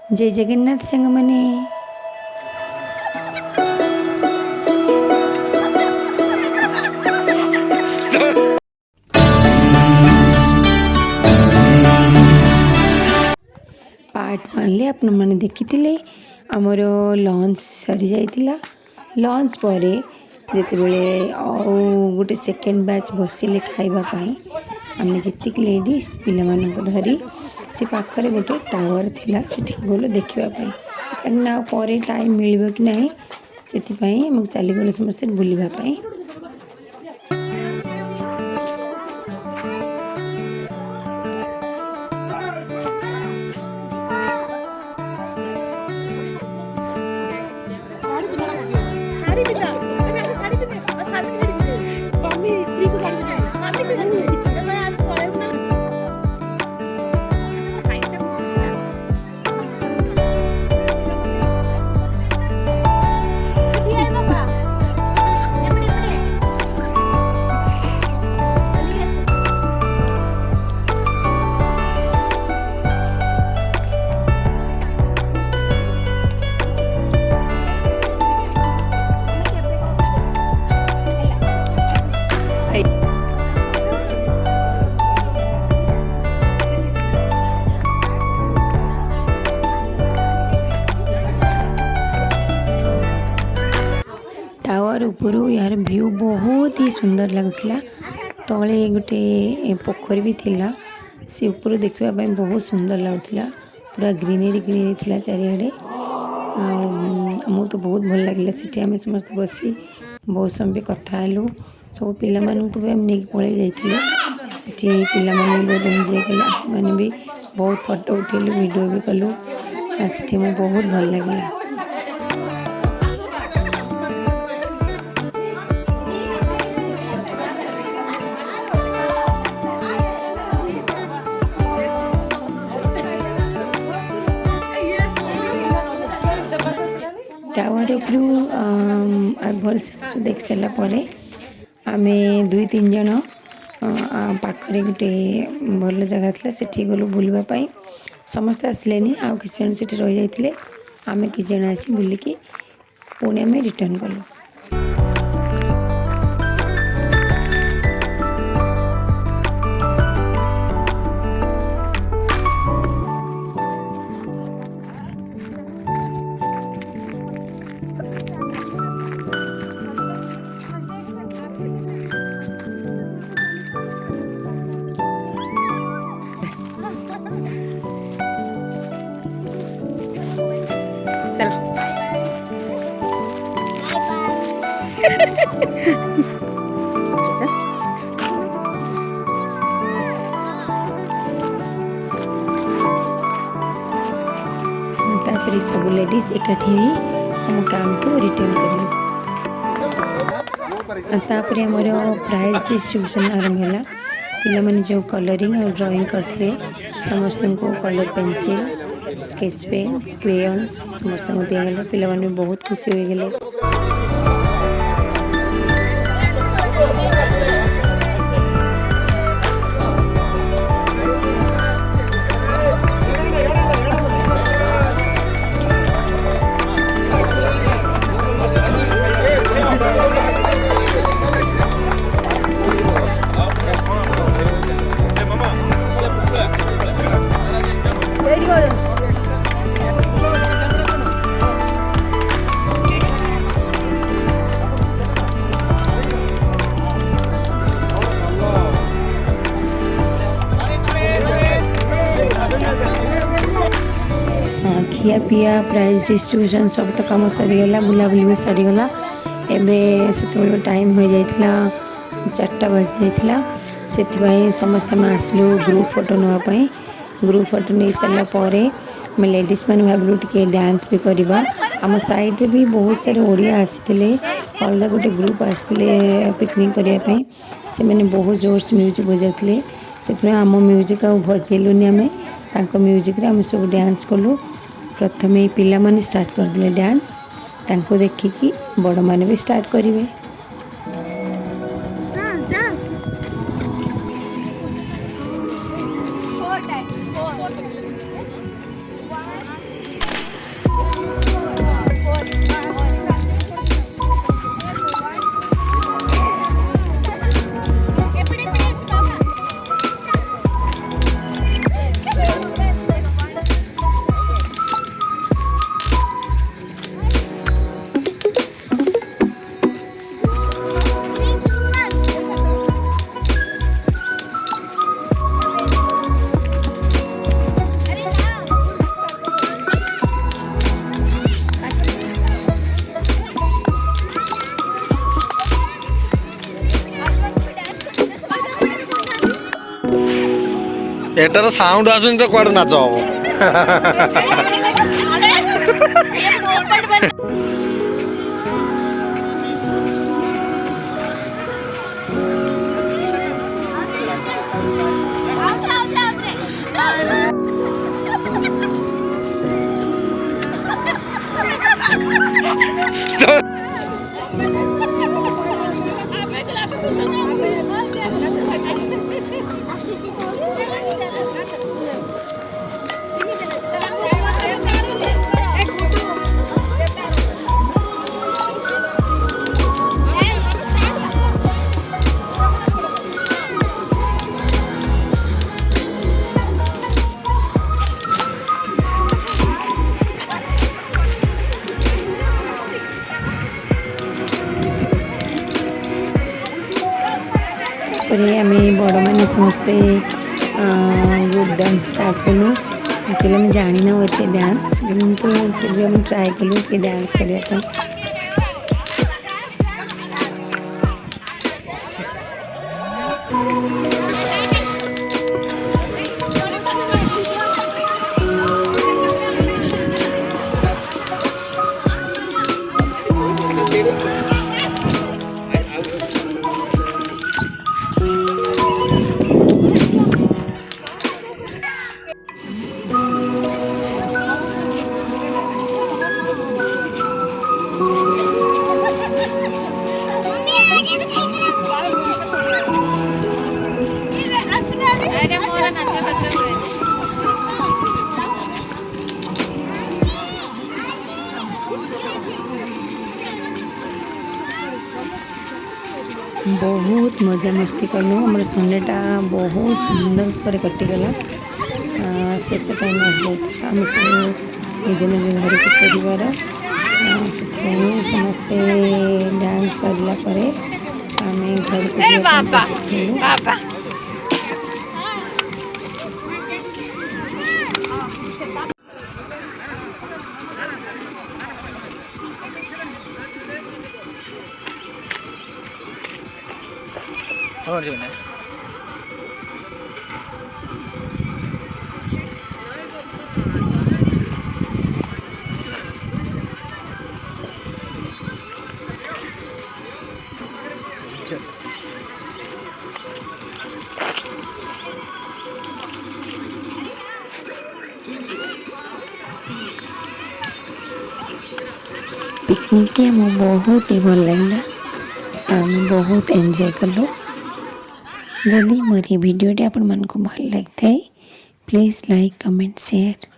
जय जगन्नाथ सांग मैंने पार्ट वन आपण मैंने देखी आमर लंच सरी जाइतिला लंच पर जितेबले गोटे सेकेंड बैच बसिले खाइबापी आम जी लेडीज पिला धरी से पाखरे गोटे टावर थिला सेठी गलो देखापी कहीं पर टाइम मिल कि ना से चलीगलु समस्ते बुलवाई। टावर उपरू यार व्यू बहुत ही सुंदर लगुला तले गोटे पोखरी भी थिला से ऊपर देखापी बहुत सुंदर लगुला पूरा ग्रीनरी ग्रीनरी थिला चारिआडे आमको तो बहुत भल लगे सेठी आम समस्त बसी बहुत समय कथा हेलु सब पिला मानू भी आम नहीं पलि जाइए सेठी पिला माने बहुत एंजॉय कला मैंने भी बहुत फोटो उठेलु वीडियो भी कलु सेठी मैं बहुत भल लगे। टावर उपरू भल से देख सारापर आम दुई तीन जन पाखरे गोटे भल जगह था सेठी गलु बुलवाई समस्ते आसले आउ कि जन से रही जाते आम कि जन आसी बुलिकी पुणी आम रिटर्न कलु। तापर सब लेडीज एकाठी हुई आम काम को रिटर्न करपर आमर प्राइज डिस्ट्रीब्यूशन आरंभ है पिला जो कलरिंग और ड्राइंग करते समस्त को colour pencil sketch pen crayons समस्त को दिगला पिला बहुत खुशी हो गले। खिया पिया प्राइज डिस्ट्रीब्यूशन सब तो कम सरीगला बुलाबुली भी सरीगला एवं से टाइम हो जाता 4टा बज जाता से समस्त आसलु ग्रुप फोटो नापी ग्रुप फोटो नहीं सारापर आम लेडीज मैंने भाविलु टे डांस भी करवा आम साइड भी बहुत सारे ओडिया आसते अलग गोटे ग्रुप आसते पिकनिक करने से मैंने बहुत जोर से म्यूजिक बजाते से आम म्यूजिक बजेलुनि आम तांको म्यूजिक रे आम सब डांस कलु प्रथम पिला माने स्टार्ट करदे डांस तांको देखिकी बड़ माने भी स्टार्ट करेंगे। एटार साउंड आसुनी तो कुआडे नाच हबो आम बड़ मैंने समस्ते ग्रुप डांस स्टार्ट कलु एक्चुअली आम जानी ना एत डांस किंतु फिर भी आम ट्राए कलु कि डांस करने बहुत मजा मस्ती कलु आम संडेटा बहुत सुंदर पर कटिगला शेष टाइम आसा आम सब निज निज घर को फेरबार से समस्ते डांस सरला आम घर को प्रस्तुत हेलु। और जो ना पिकनिक आम बहुत ही भल लगे आम बहुत एंजॉय कलु। जदि मोर भिडियोटी आपण मानक भल लगता है प्लीज लाइक कमेंट शेयर।